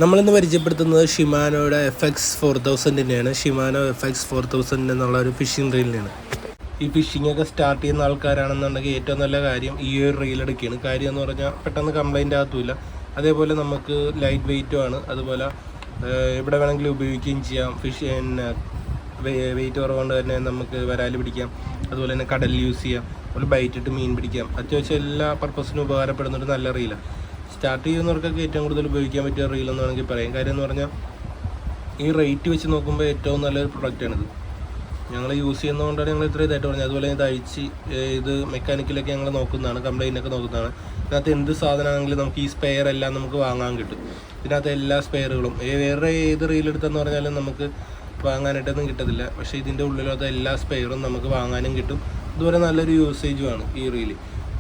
നമ്മളിന്ന് പരിചയപ്പെടുത്തുന്നത് ഷിമാനോയുടെ FX4000-നെയാണ്. Shimano FX4000 എന്നുള്ള ഒരു ഫിഷിംഗ് റീലിനാണ്. ഈ ഫിഷിങ്ങൊക്കെ സ്റ്റാർട്ട് ചെയ്യുന്ന ആൾക്കാരാണെന്നുണ്ടെങ്കിൽ ഏറ്റവും നല്ല കാര്യം ഈ ഒരു റീൽ എടുക്കുകയാണ്. കാര്യം എന്ന് പറഞ്ഞാൽ പെട്ടെന്ന് കംപ്ലൈൻ്റ് ആകത്തുമില്ല. അതേപോലെ നമുക്ക് ലൈറ്റ് വെയ്റ്റും ആണ്. അതുപോലെ ഇവിടെ വേണമെങ്കിലും ഉപയോഗിക്കുകയും ചെയ്യാം. വെയിറ്റ് കുറവുകൊണ്ട് തന്നെ നമുക്ക് വരാൽ പിടിക്കാം. അതുപോലെ തന്നെ കടലിൽ യൂസ് ചെയ്യാം. അതുപോലെ ബൈറ്റിട്ട് മീൻ പിടിക്കാം. അത്യാവശ്യം എല്ലാ പർപ്പസിനും ഉപകാരപ്പെടുന്നൊരു നല്ല റീലാണ്. സ്റ്റാർട്ട് ചെയ്യുന്നവർക്കൊക്കെ ഏറ്റവും കൂടുതൽ ഉപയോഗിക്കാൻ പറ്റിയ റീലെന്ന് വേണമെങ്കിൽ പറയാം. കാര്യം എന്ന് പറഞ്ഞാൽ ഈ റേറ്റ് വെച്ച് നോക്കുമ്പോൾ ഏറ്റവും നല്ലൊരു പ്രൊഡക്റ്റാണിത്. ഞങ്ങൾ യൂസ് ചെയ്യുന്നതുകൊണ്ടാണ് ഞങ്ങൾ ഇത്ര ഇതായിട്ട് പറഞ്ഞത്. അതുപോലെ ഇത് അഴിച്ച് ഇത് മെക്കാനിക്കലൊക്കെ ഞങ്ങൾ നോക്കുന്നതാണ്, കംപ്ലൈൻറ്റൊക്കെ നോക്കുന്നതാണ്. ഇതിനകത്ത് എന്ത് സാധനമാണെങ്കിലും നമുക്ക് ഈ സ്പെയർ എല്ലാം നമുക്ക് വാങ്ങാൻ കിട്ടും. ഇതിനകത്ത് എല്ലാ സ്പെയറുകളും വേറെ ഏത് റീലെടുത്തെന്ന് പറഞ്ഞാലും നമുക്ക് വാങ്ങാനായിട്ടൊന്നും കിട്ടത്തില്ല. പക്ഷേ ഇതിൻ്റെ ഉള്ളിലത്തെ എല്ലാ സ്പെയറും നമുക്ക് വാങ്ങാനും കിട്ടും. അതുപോലെ നല്ലൊരു യൂസേജുമാണ് ഈ റീല്.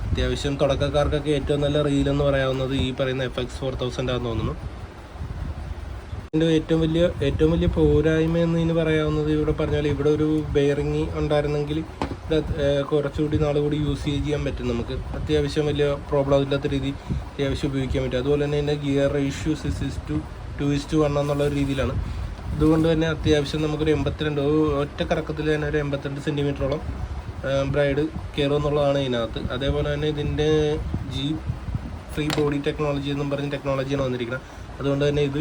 അത്യാവശ്യം തുടക്കക്കാർക്കൊക്കെ ഏറ്റവും നല്ല റീലെന്ന് പറയാവുന്നത് ഈ പറയുന്ന FX4000 ആണെന്ന് തോന്നുന്നു. ഇതിൻ്റെ ഏറ്റവും വലിയ പോരായ്മ എന്ന് പറയാവുന്നത് ഇവിടെ പറഞ്ഞാൽ ഇവിടെ ഒരു ബെയറിങ് ഉണ്ടായിരുന്നെങ്കിൽ കുറച്ചുകൂടി നാളുകൂടി യൂസ് ചെയ്യാൻ പറ്റും. നമുക്ക് അത്യാവശ്യം വലിയ പ്രോബ്ലം ഇല്ലാത്ത രീതി അത്യാവശ്യം ഉപയോഗിക്കാൻ പറ്റും. അതുപോലെ തന്നെ ഇതിൻ്റെ ഗിയർ റേഷ്യോ 6:2:1 എന്നുള്ള രീതിയിലാണ്. അതുകൊണ്ട് തന്നെ അത്യാവശ്യം നമുക്കൊരു 82 ഒറ്റ കറക്കത്തിൽ തന്നെ ഒരു 82 സെൻറ്റിമീറ്ററോളം ബ്രൈഡ് കയറും എന്നുള്ളതാണ് ഇതിനകത്ത്. അതേപോലെ തന്നെ ഇതിൻ്റെ ഫ്രീ ബോഡി ടെക്നോളജി എന്നും പറഞ്ഞ ടെക്നോളജിയാണ് വന്നിരിക്കുന്നത്. അതുകൊണ്ട് തന്നെ ഇത്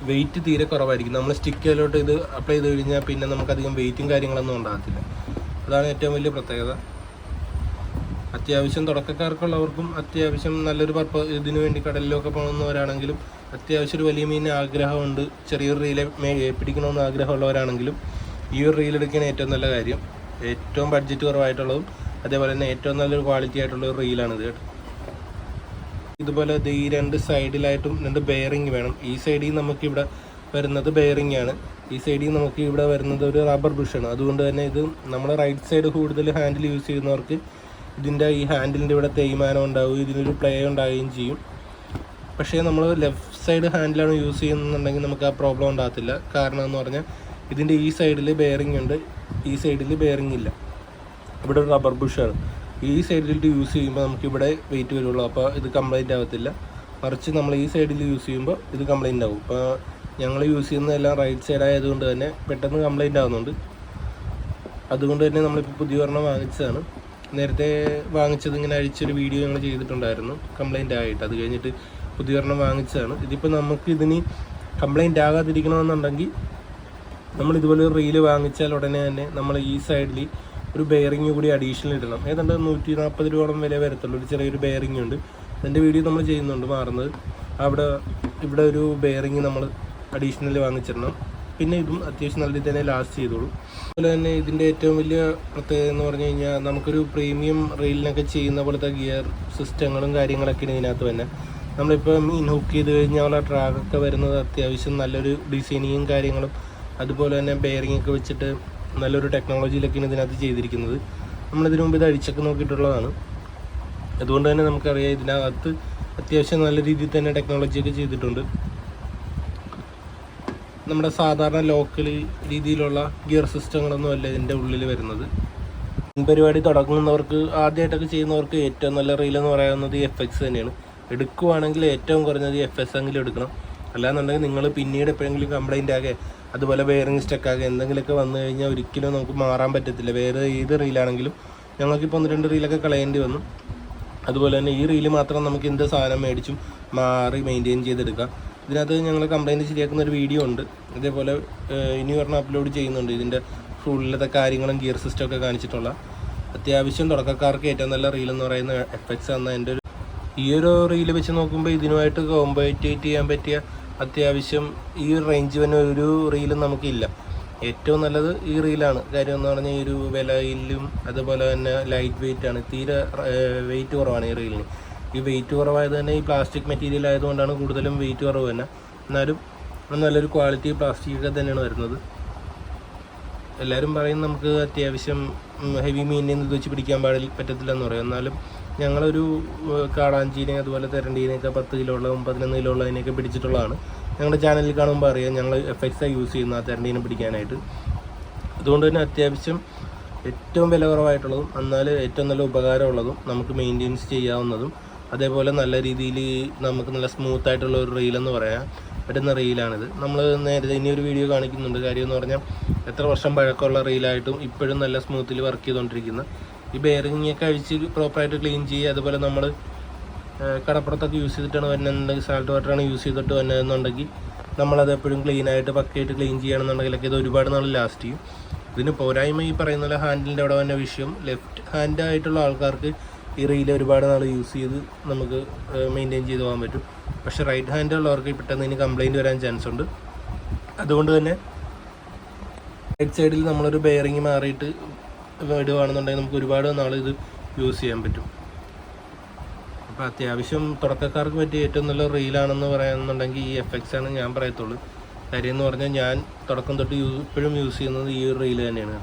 വെയിറ്റ് തീരെ കുറവായിരിക്കും. നമ്മൾ സ്റ്റിക്കിലോട്ട് ഇത് അപ്ലൈ ചെയ്ത് കഴിഞ്ഞാൽ പിന്നെ നമുക്കധികം വെയിറ്റും കാര്യങ്ങളൊന്നും ഉണ്ടാകത്തില്ല. അതാണ് ഏറ്റവും വലിയ പ്രത്യേകത. അത്യാവശ്യം തുടക്കക്കാർക്കുള്ളവർക്കും അത്യാവശ്യം നല്ലൊരു ഇതിനു വേണ്ടി കടലിലൊക്കെ പോകുന്നവരാണെങ്കിലും അത്യാവശ്യം ഒരു വലിയ മീനിന് ആഗ്രഹമുണ്ട്, ചെറിയൊരു റീലെ പിടിക്കണമെന്ന് ആഗ്രഹമുള്ളവരാണെങ്കിലും ഈ ഒരു റീൽ എടുക്കാൻ ഏറ്റവും നല്ല കാര്യം. ഏറ്റവും ബഡ്ജറ്റ് കുറവായിട്ടുള്ളതും അതേപോലെ തന്നെ ഏറ്റവും നല്ലൊരു ക്വാളിറ്റി ആയിട്ടുള്ള ഒരു റീലാണിത് കേട്ടോ. ഇതുപോലെ ഈ രണ്ട് സൈഡിലായിട്ടും രണ്ട് ബെയറിങ് വേണം. ഈ സൈഡിൽ നമുക്കിവിടെ വരുന്നത് ബെയറിങ് ആണ്, ഈ സൈഡിൽ നമുക്ക് ഇവിടെ വരുന്നത് ഒരു റബ്ബർ ബുഷാണ്. അതുകൊണ്ട് തന്നെ ഇത് നമ്മൾ റൈറ്റ് സൈഡ് കൂടുതൽ ഹാൻഡിൽ യൂസ് ചെയ്യുന്നവർക്ക് ഇതിൻ്റെ ഈ ഹാൻഡിലിൻ്റെ ഇവിടെ തേയ്മാനം ഉണ്ടാവും, ഇതിനൊരു പ്ലേ ഉണ്ടാവുകയും ചെയ്യും. പക്ഷേ നമ്മൾ ലെഫ്റ്റ് സൈഡ് ഹാൻഡിലാണ് യൂസ് ചെയ്യുന്നുണ്ടെങ്കിൽ നമുക്ക് ആ പ്രോബ്ലം ഉണ്ടാകത്തില്ല. കാരണം എന്ന് പറഞ്ഞാൽ ഇതിൻ്റെ ഈ സൈഡിൽ ബെയറിംഗ് ഉണ്ട്, ഈ സൈഡിൽ ബെയറിംഗ് ഇല്ല. ഇവിടെ ഒരു റബ്ബർ ബുഷാണ്. ഈ സൈഡിലിട്ട് യൂസ് ചെയ്യുമ്പോൾ നമുക്കിവിടെ വെയിറ്റ് വരുള്ളൂ, അപ്പോൾ ഇത് കംപ്ലൈൻറ്റ് ആകത്തില്ല. മറിച്ച് നമ്മൾ ഈ സൈഡിൽ യൂസ് ചെയ്യുമ്പോൾ ഇത് കംപ്ലൈൻ്റ് ആകും. അപ്പോൾ ഞങ്ങൾ യൂസ് ചെയ്യുന്നതെല്ലാം റൈറ്റ് സൈഡ് ആയതുകൊണ്ട് തന്നെ പെട്ടെന്ന് കംപ്ലൈൻ്റ് ആകുന്നുണ്ട്. അതുകൊണ്ട് തന്നെ നമ്മളിപ്പോൾ പുതിയ ഒരെണ്ണം വാങ്ങിച്ചതാണ്. നേരത്തെ വാങ്ങിച്ചത് ഇങ്ങനെ അഴിച്ചൊരു വീഡിയോ ഞങ്ങൾ ചെയ്തിട്ടുണ്ടായിരുന്നു കംപ്ലൈൻ്റ് ആയിട്ട്. അത് കഴിഞ്ഞിട്ട് പുതിയ ഒരെണ്ണം വാങ്ങിച്ചതാണ്. ഇതിപ്പോൾ നമുക്ക് ഇതിന് കംപ്ലൈൻ്റ് ആകാതിരിക്കണമെന്നുണ്ടെങ്കിൽ നമ്മൾ ഇതുപോലെ ഒരു റീല് വാങ്ങിച്ചാൽ ഉടനെ തന്നെ നമ്മൾ ഈ സൈഡിൽ ഒരു ബെയറിങ് കൂടി അഡീഷണൽ ഇടണം. ഏതാണ്ട് 140 രൂപയോളം വില വരത്തുള്ളൂ. ഒരു ചെറിയൊരു ബെയറിങ് ഉണ്ട്, അതിൻ്റെ വീഡിയോ നമ്മൾ ചെയ്യുന്നുണ്ട് മാറുന്നത്. ഇവിടെ ഒരു ബെയറിങ് നമ്മൾ അഡീഷണൽ വാങ്ങിച്ചിടണം. പിന്നെ ഇതും അത്യാവശ്യം നല്ല രീതിയിൽ തന്നെ ലാസ്റ്റ് ചെയ്തോളൂ. അതുപോലെ തന്നെ ഇതിൻ്റെ ഏറ്റവും വലിയ പ്രത്യേകത എന്ന് പറഞ്ഞു കഴിഞ്ഞാൽ നമുക്കൊരു പ്രീമിയം റീലിനൊക്കെ ചെയ്യുന്ന പോലത്തെ ഗിയർ സിസ്റ്റങ്ങളും കാര്യങ്ങളൊക്കെയാണ് ഇതിനകത്ത് തന്നെ. നമ്മളിപ്പോൾ മീൻ ഹുക്ക് ചെയ്ത് കഴിഞ്ഞാൽ ആ ട്രാക്കൊക്കെ വരുന്നത് അത്യാവശ്യം നല്ലൊരു ഡിസൈനിങ്ങും കാര്യങ്ങളും അതുപോലെ തന്നെ ബെയറിംഗ് ഒക്കെ വെച്ചിട്ട് നല്ലൊരു ടെക്നോളജിയിലൊക്കെയാണ് ഇതിനകത്ത് ചെയ്തിരിക്കുന്നത്. നമ്മളിതിനു മുമ്പ് ഇത് അഴിച്ചൊക്കെ നോക്കിയിട്ടുള്ളതാണ്. അതുകൊണ്ട് തന്നെ നമുക്കറിയാം ഇതിനകത്ത് അത്യാവശ്യം നല്ല രീതിയിൽ തന്നെ ടെക്നോളജിയൊക്കെ ചെയ്തിട്ടുണ്ട്. നമ്മുടെ സാധാരണ ലോക്കൽ രീതിയിലുള്ള ഗിയർ സിസ്റ്റങ്ങളൊന്നും അല്ല ഇതിൻ്റെ ഉള്ളിൽ വരുന്നത്. പരിപാടി തുടങ്ങുന്നവർക്ക് ആദ്യമായിട്ടൊക്കെ ചെയ്യുന്നവർക്ക് ഏറ്റവും നല്ല റീലെന്ന് പറയുന്നത് ഈ FX തന്നെയാണ്. എടുക്കുവാണെങ്കിൽ ഏറ്റവും കുറഞ്ഞത് ഈ FS എങ്കിലും എടുക്കണം. അല്ലാന്നുണ്ടെങ്കിൽ നിങ്ങൾ പിന്നീട് എപ്പോഴെങ്കിലും കംപ്ലൈൻ്റ് ആകെ അതുപോലെ ബെയറിംഗ് സ്റ്റക്കാകെ എന്തെങ്കിലുമൊക്കെ വന്നു കഴിഞ്ഞാൽ ഒരിക്കലും നമുക്ക് മാറാൻ പറ്റത്തില്ല. വേറെ ഏത് റീലാണെങ്കിലും ഞങ്ങൾക്കിപ്പോൾ 1-2 റീലൊക്കെ കളയേണ്ടി വന്നു. അതുപോലെ തന്നെ ഈ റീല് മാത്രം നമുക്ക് എന്ത് സാധനം മേടിച്ചും മാറി മെയിൻറ്റെയിൻ ചെയ്തെടുക്കാം. ഇതിനകത്ത് ഞങ്ങൾ കംപ്ലൈൻറ്റ് ശരിയാക്കുന്ന ഒരു വീഡിയോ ഉണ്ട്. ഇതേപോലെ ഇനി ഒരെണ്ണം അപ്ലോഡ് ചെയ്യുന്നുണ്ട്. ഇതിൻ്റെ ഫുള്ളിലത്തെ കാര്യങ്ങളും ഗിയർ സിസ്റ്റമൊക്കെ കാണിച്ചിട്ടുള്ള അത്യാവശ്യം തുടക്കക്കാർക്ക് ഏറ്റവും നല്ല റീലെന്ന് പറയുന്ന FX എന്ന എൻ്റെ ഈ ഒരു റീല് വെച്ച് നോക്കുമ്പോൾ ഇതിനുമായിട്ട് കോമ്പറ്റേറ്റ് ചെയ്യാൻ പറ്റിയ അത്യാവശ്യം ഈ റേഞ്ച് തന്നെ ഒരു റീലും നമുക്കില്ല. ഏറ്റവും നല്ലത് ഈ റീലാണ്. കാര്യം എന്ന് പറഞ്ഞാൽ ഈ ഒരു വിലയിലും അതുപോലെ തന്നെ ലൈറ്റ് വെയിറ്റ് ആണ്. തീരെ വെയിറ്റ് കുറവാണ് ഈ റീലിന്. ഈ വെയിറ്റ് കുറവായത് തന്നെ ഈ പ്ലാസ്റ്റിക് മെറ്റീരിയൽ ആയതുകൊണ്ടാണ് കൂടുതലും വെയിറ്റ് കുറവ് തന്നെ. എന്നാലും നല്ലൊരു ക്വാളിറ്റി പ്ലാസ്റ്റിക്കൊക്കെ തന്നെയാണ് വരുന്നത്. എല്ലാവരും പറയും നമുക്ക് അത്യാവശ്യം ഹെവി മീനിനെ ഇത് വെച്ച് പിടിക്കാൻ പറ്റത്തില്ലെന്ന് പറയും. എന്നാലും ഞങ്ങളൊരു കാടാഞ്ചീനെ അതുപോലെ തെരണ്ടീനെയൊക്കെ 10 കിലോ ഉള്ളതും 11 കിലോ ഉള്ളതിനെയൊക്കെ പിടിച്ചിട്ടുള്ളതാണ്. ഞങ്ങളുടെ ചാനലിൽ കാണുമ്പോൾ അറിയാം ഞങ്ങൾ FX യൂസ് ചെയ്യുന്ന ആ തെരണ്ടീനെ പിടിക്കാനായിട്ട്. അതുകൊണ്ട് തന്നെ അത്യാവശ്യം ഏറ്റവും വില കുറവായിട്ടുള്ളതും എന്നാൽ ഏറ്റവും നല്ല ഉപകാരമുള്ളതും നമുക്ക് മെയിൻറ്റെയിൻസ് ചെയ്യാവുന്നതും അതേപോലെ നല്ല രീതിയിൽ നമുക്ക് നല്ല സ്മൂത്ത് ആയിട്ടുള്ള ഒരു റീലെന്ന് പറയാൻ പറ്റുന്ന റീലാണിത്. നമ്മൾ നേരത്തെ ഇനിയൊരു വീഡിയോ കാണിക്കുന്നുണ്ട്. കാര്യം എന്ന് പറഞ്ഞാൽ എത്ര വർഷം പഴക്കമുള്ള റീലായിട്ടും ഇപ്പോഴും നല്ല സ്മൂത്തിൽ വർക്ക് ചെയ്തുകൊണ്ടിരിക്കുന്ന ഈ ബെയറിങ്ങൊക്കെ അഴിച്ച് പ്രോപ്പറായിട്ട് ക്ലീൻ ചെയ്യുക. അതുപോലെ നമ്മൾ കടപ്പുറത്തൊക്കെ യൂസ് ചെയ്തിട്ടാണ് വരുന്നുണ്ടെങ്കിൽ സാൾട്ട് വാട്ടറാണ് യൂസ് ചെയ്തിട്ട് വരുന്നതെന്നുണ്ടെങ്കിൽ നമ്മളത് എപ്പോഴും ക്ലീനായിട്ട് പക്കയായിട്ട് ക്ലീൻ ചെയ്യുകയാണെന്നുണ്ടെങ്കിലൊക്കെ ഇത് ഒരുപാട് നാൾ ലാസ്റ്റ് ചെയ്യും. ഇതിന് പോരായ്മ ഈ പറയുന്ന പോലെ ഹാൻഡിലിൻ്റെ അവിടെ വന്ന വിഷയം, ലെഫ്റ്റ് ഹാൻഡ് ആയിട്ടുള്ള ആൾക്കാർക്ക് ഈ റീൽ ഒരുപാട് നാൾ യൂസ് ചെയ്ത് നമുക്ക് മെയിൻറ്റെയിൻ ചെയ്ത് പോകാൻ പറ്റും. പക്ഷേ റൈറ്റ് ഹാൻഡ് ഉള്ളവർക്ക് പെട്ടെന്ന് ഇതിന് കംപ്ലയിൻറ്റ് വരാൻ ചാൻസ് ഉണ്ട്. അതുകൊണ്ട് തന്നെ റൈറ്റ് സൈഡിൽ നമ്മളൊരു ബെയറിങ് മാറിയിട്ട് ഇടുകയാണെന്നുണ്ടെങ്കിൽ നമുക്ക് ഒരുപാട് നാൾ ഇത് യൂസ് ചെയ്യാൻ പറ്റും. അപ്പോൾ അത്യാവശ്യം തുടക്കക്കാർക്ക് പറ്റിയ ഏറ്റവും നല്ല റീലാണെന്ന് പറയുന്നുണ്ടെങ്കിൽ ഈ FX ആണ് ഞാൻ പറയത്തുള്ളൂ. കാര്യം എന്ന് പറഞ്ഞാൽ ഞാൻ തുടക്കം തൊട്ട് ഇപ്പോഴും യൂസ് ചെയ്യുന്നത് ഈ ഒരു റീൽ തന്നെയാണ്.